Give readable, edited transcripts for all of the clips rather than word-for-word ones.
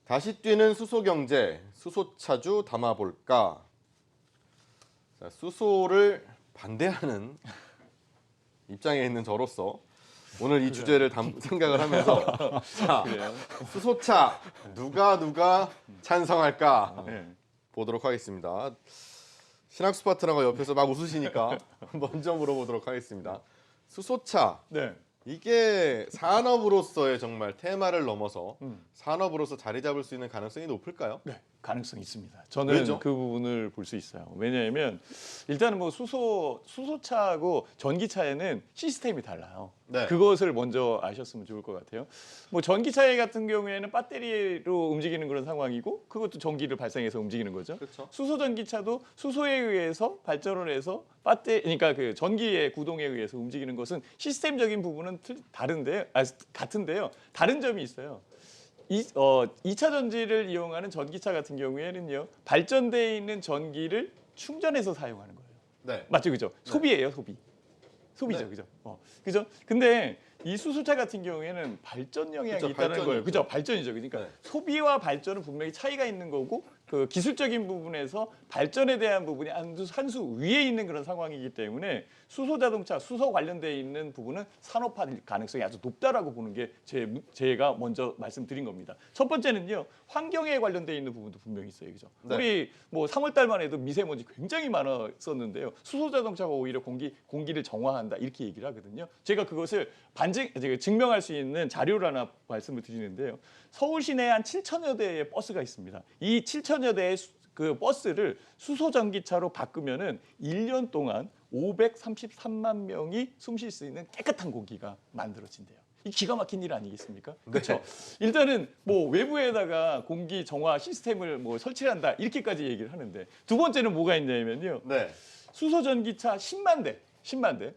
다시 뛰는 수소경제, 수소차주 담아볼까? 자, 수소를 반대하는 입장에 있는 저로서 오늘 이 주제를 생각을 하면서 자, 수소차 누가 찬성할까 보도록 하겠습니다. 신학수 파트너가 옆에서 막 웃으시니까 먼저 물어보도록 하겠습니다. 수소차 이게 산업으로서의 정말 테마를 넘어서 산업으로서 자리 잡을 수 있는 가능성이 높을까요? 네, 가능성이 있습니다. 저는 왜죠? 그 부분을 볼 수 있어요. 왜냐하면 일단은 뭐 수소차하고 전기차에는 시스템이 달라요. 네. 그것을 먼저 아셨으면 좋을 것 같아요. 뭐 전기차 같은 경우에는 배터리로 움직이는 그런 상황이고 그것도 전기를 발생해서 움직이는 거죠. 그렇죠. 수소 전기차도 수소에 의해서 발전을 해서 그러니까 그 전기의 구동에 의해서 움직이는 것은 시스템적인 부분은 같은데요. 다른 점이 있어요. 2차 전지를 이용하는 전기차 같은 경우에는요. 발전되어 있는 전기를 충전해서 사용하는 거예요. 네. 맞죠, 그죠? 소비예요, 소비죠, 네. 그죠? 그죠? 근데 이 수소차 같은 경우에는 발전 영향이 그쵸, 있다는 거예요. 발전이죠. 그죠? 발전이죠. 그러니까 네. 소비와 발전은 분명히 차이가 있는 거고 그 기술적인 부분에서 발전에 대한 부분이 한 수 위에 있는 그런 상황이기 때문에 수소 자동차, 수소 관련되어 있는 부분은 산업화 가능성이 아주 높다라고 보는 게 제가 먼저 말씀드린 겁니다. 첫 번째는요. 환경에 관련되어 있는 부분도 분명히 있어요. 그죠? 네. 우리 뭐 3월 달만 해도 미세먼지 굉장히 많았었는데요. 수소 자동차가 오히려 공기를 정화한다 이렇게 얘기를 하거든요. 제가 그것을 제가 증명할 수 있는 자료를 하나 말씀을 드리는데요. 서울 시내에 한 7천여 대의 버스가 있습니다. 이 7천여 대의 그 버스를 수소 전기차로 바꾸면은 1년 동안 533만 명이 숨 쉴 수 있는 깨끗한 공기가 만들어진대요. 이 기가 막힌 일 아니겠습니까? 그렇죠. 일단은 뭐 외부에다가 공기 정화 시스템을 뭐 설치한다 이렇게까지 얘기를 하는데 두 번째는 뭐가 있냐면요. 네. 수소 전기차 10만 대.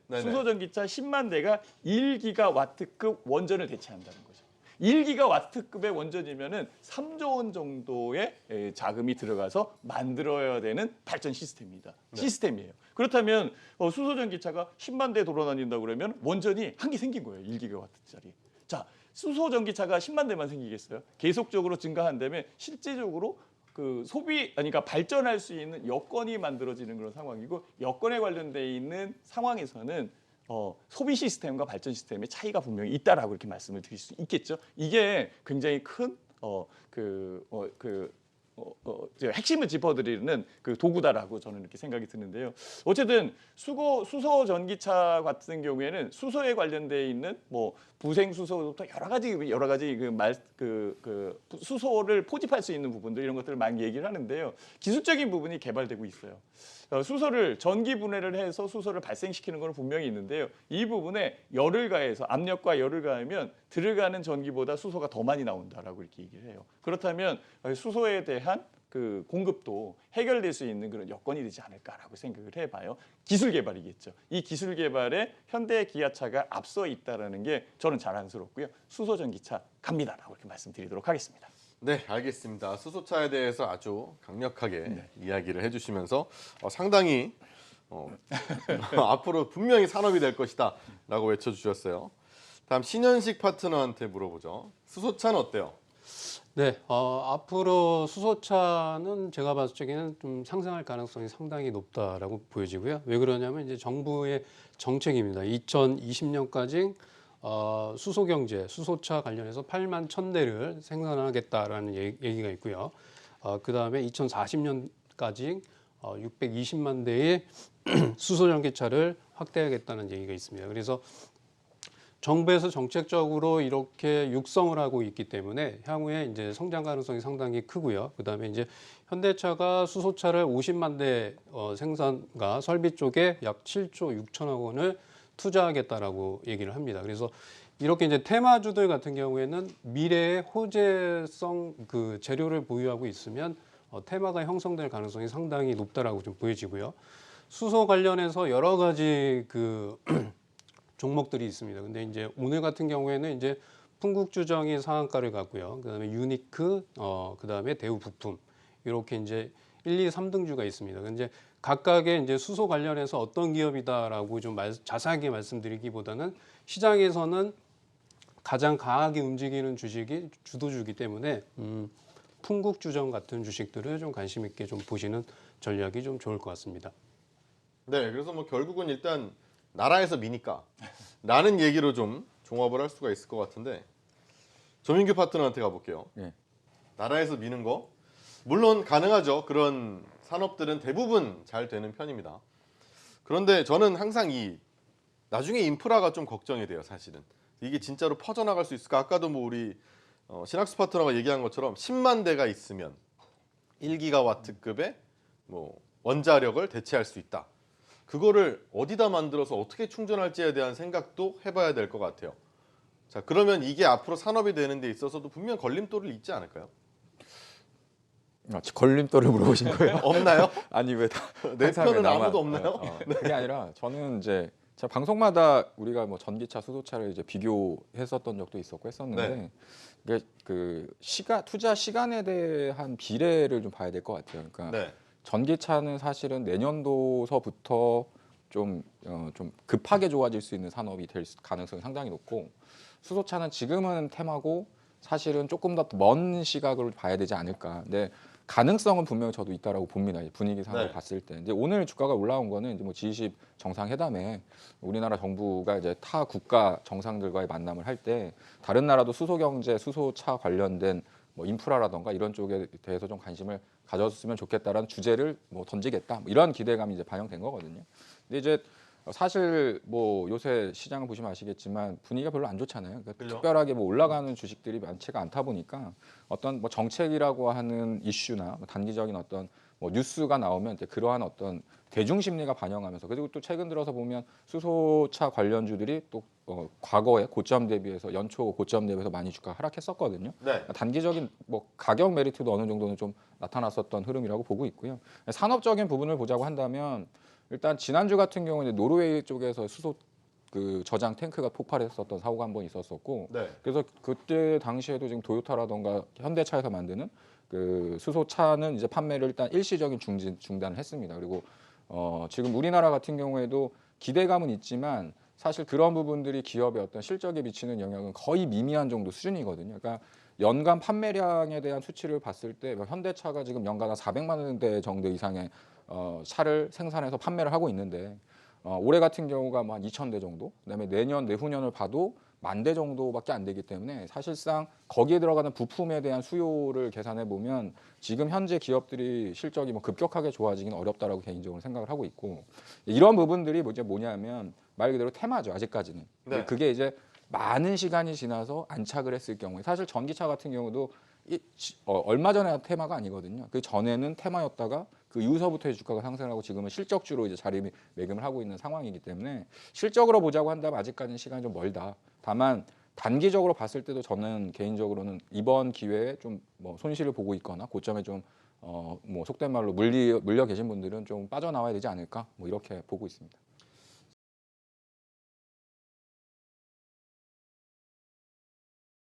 네네. 수소 전기차 10만 대가 1기가와트급 원전을 대체한다는 거죠. 1기가와트급의 원전이면은 3조 원 정도의 자금이 들어가서 만들어야 되는 발전 시스템입니다. 시스템이에요. 그렇다면 수소 전기차가 10만 대 돌아다닌다고 그러면 원전이 한 개 생긴 거예요. 1기가와트짜리. 자, 수소 전기차가 10만 대만 생기겠어요? 계속적으로 증가한다면 실제적으로 그러니까 발전할 수 있는 여건이 만들어지는 그런 상황이고 여건에 관련돼 있는 상황에서는 소비 시스템과 발전 시스템의 차이가 분명히 있다라고 이렇게 말씀을 드릴 수 있겠죠. 이게 굉장히 큰 핵심을 짚어드리는 그 도구다라고 저는 이렇게 생각이 드는데요. 어쨌든 수소 전기차 같은 경우에는 수소에 관련돼 있는 뭐 부생 수소부터 여러 가지 수소를 포집할 수 있는 부분들 이런 것들을 많이 얘기를 하는데요. 기술적인 부분이 개발되고 있어요. 수소를 전기 분해를 해서 수소를 발생시키는 건 분명히 있는데요. 이 부분에 열을 가해서 압력과 열을 가하면 들어가는 전기보다 수소가 더 많이 나온다라고 이렇게 얘기를 해요. 그렇다면 수소에 대한 그 공급도 해결될 수 있는 그런 여건이 되지 않을까라고 생각을 해봐요. 기술 개발이겠죠. 이 기술 개발에 현대 기아차가 앞서 있다라는 게 저는 자랑스럽고요. 수소 전기차 갑니다라고 이렇게 말씀드리도록 하겠습니다. 네, 알겠습니다. 수소차에 대해서 아주 강력하게 이야기를 해주시면서 상당히 앞으로 분명히 산업이 될 것이다 라고 외쳐주셨어요. 다음 신현식 파트너한테 물어보죠. 수소차는 어때요? 네, 앞으로 수소차는 제가 봤을 적에는 좀 상승할 가능성이 상당히 높다라고 보여지고요. 왜 그러냐면 이제 정부의 정책입니다. 2020년까지 수소 경제, 수소차 관련해서 8만 1,000대를 생산하겠다라는 얘기가 있고요. 그 다음에 2040년까지 620만 대의 수소 전기차를 확대하겠다는 얘기가 있습니다. 그래서 정부에서 정책적으로 이렇게 육성을 하고 있기 때문에 향후에 이제 성장 가능성이 상당히 크고요. 그 다음에 이제 현대차가 수소차를 50만 대 생산과 설비 쪽에 약 7조 6천억 원을 투자하겠다라고 얘기를 합니다. 그래서 이렇게 이제 테마주들 같은 경우에는 미래의 호재성 그 재료를 보유하고 있으면 테마가 형성될 가능성이 상당히 높다라고 좀 보여지고요. 수소 관련해서 여러 가지 그 종목들이 있습니다. 근데 이제 오늘 같은 경우에는 이제 풍국주정이 상한가를 갔고요. 그다음에 유니크, 그다음에 대우부품 이렇게 이제 1, 2, 3등주가 있습니다. 근데 각각의 이제 수소 관련해서 어떤 기업이다라고 좀 자세하게 말씀드리기보다는 시장에서는 가장 강하게 움직이는 주식이 주도주기 때문에 풍국주점 같은 주식들을 좀 관심 있게 좀 보시는 전략이 좀 좋을 것 같습니다. 네, 그래서 뭐 결국은 일단 나라에서 미니까 라는 얘기로 좀 종합을 할 수가 있을 것 같은데 조민규 파트너한테 가볼게요. 네. 나라에서 미는 거 물론 가능하죠. 그런 산업들은 대부분 잘 되는 편입니다. 그런데 저는 항상 이 나중에 인프라가 좀 걱정이 돼요. 사실은 이게 진짜로 퍼져나갈 수 있을까? 아까도 뭐 우리 신학수 파트너가 얘기한 것처럼 10만 대가 있으면 1기가와트급의 뭐 원자력을 대체할 수 있다. 그거를 어디다 만들어서 어떻게 충전할지에 대한 생각도 해봐야 될 것 같아요. 자, 그러면 이게 앞으로 산업이 되는 데 있어서도 분명 걸림돌을 잊지 않을까요? 걸림돌을 물어보신 거예요? 없나요? 아니 왜 다 내 편은 아무도 없나요? 그게 아니라 저는 이제 제가 방송마다 우리가 뭐 전기차, 수소차를 이제 비교했었던 적도 있었고 했었는데 이게 그 투자 시간에 대한 비례를 좀 봐야 될 것 같아요. 그러니까 네. 전기차는 사실은 내년도서부터 좀 급하게 좋아질 수 있는 산업이 될 가능성이 상당히 높고 수소차는 지금은 테마고 사실은 조금 더 먼 시각으로 봐야 되지 않을까. 근데 가능성은 분명히 저도 있다라고 봅니다. 분위기상으로 네. 봤을 때. 이제 오늘 주가가 올라온 거는 이제 뭐 G20 정상회담에 우리나라 정부가 이제 타 국가 정상들과의 만남을 할 때 다른 나라도 수소 경제, 수소차 관련된 뭐 인프라라던가 이런 쪽에 대해서 좀 관심을 가졌으면 좋겠다라는 주제를 뭐 던지겠다. 뭐 이런 기대감이 이제 반영된 거거든요. 근데 이제 사실 뭐 요새 시장을 보시면 아시겠지만 분위기가 별로 안 좋잖아요. 그러니까 그죠? 특별하게 뭐 올라가는 주식들이 많지가 않다 보니까 어떤 뭐 정책이라고 하는 이슈나 뭐 단기적인 어떤 뭐 뉴스가 나오면 이제 그러한 어떤 대중 심리가 반영하면서 그리고 또 최근 들어서 보면 수소차 관련주들이 또 과거에 고점 대비해서 연초 고점 대비해서 많이 주가 하락했었거든요. 네. 단기적인 뭐 가격 메리트도 어느 정도는 좀 나타났었던 흐름이라고 보고 있고요. 산업적인 부분을 보자고 한다면 일단 지난주 같은 경우는 노르웨이 쪽에서 수소 그 저장 탱크가 폭발했었던 사고가 한 번 있었었고 네. 그래서 그때 당시에도 지금 도요타라던가 현대차에서 만드는 그 수소차는 이제 판매를 일단 일시적인 중단을 했습니다. 그리고 지금 우리나라 같은 경우에도 기대감은 있지만 사실 그런 부분들이 기업의 어떤 실적에 미치는 영향은 거의 미미한 정도 수준이거든요. 그러니까 연간 판매량에 대한 수치를 봤을 때 현대차가 지금 연간 한 400만 대 정도 이상의 차를 생산해서 판매를 하고 있는데 올해 같은 경우가 뭐 한 2,000대 정도, 그다음에 내년, 내후년을 봐도 10,000대 정도밖에 안 되기 때문에 사실상 거기에 들어가는 부품에 대한 수요를 계산해 보면 지금 현재 기업들이 실적이 뭐 급격하게 좋아지기는 어렵다라고 개인적으로 생각을 하고 있고 이런 부분들이 뭐냐면 말 그대로 테마죠 아직까지는. 네. 그게 이제 많은 시간이 지나서 안착을 했을 경우에 사실 전기차 같은 경우도 얼마 전에 테마가 아니거든요. 그 전에는 테마였다가 그 이후서부터의 주가가 상승하고 지금은 실적주로 이제 자리매김을 하고 있는 상황이기 때문에 실적으로 보자고 한다면 아직까지는 시간이 좀 멀다. 다만 단기적으로 봤을 때도 저는 개인적으로는 이번 기회에 좀 뭐 손실을 보고 있거나 고점에 좀 뭐 속된 말로 물려 계신 분들은 좀 빠져나와야 되지 않을까 뭐 이렇게 보고 있습니다.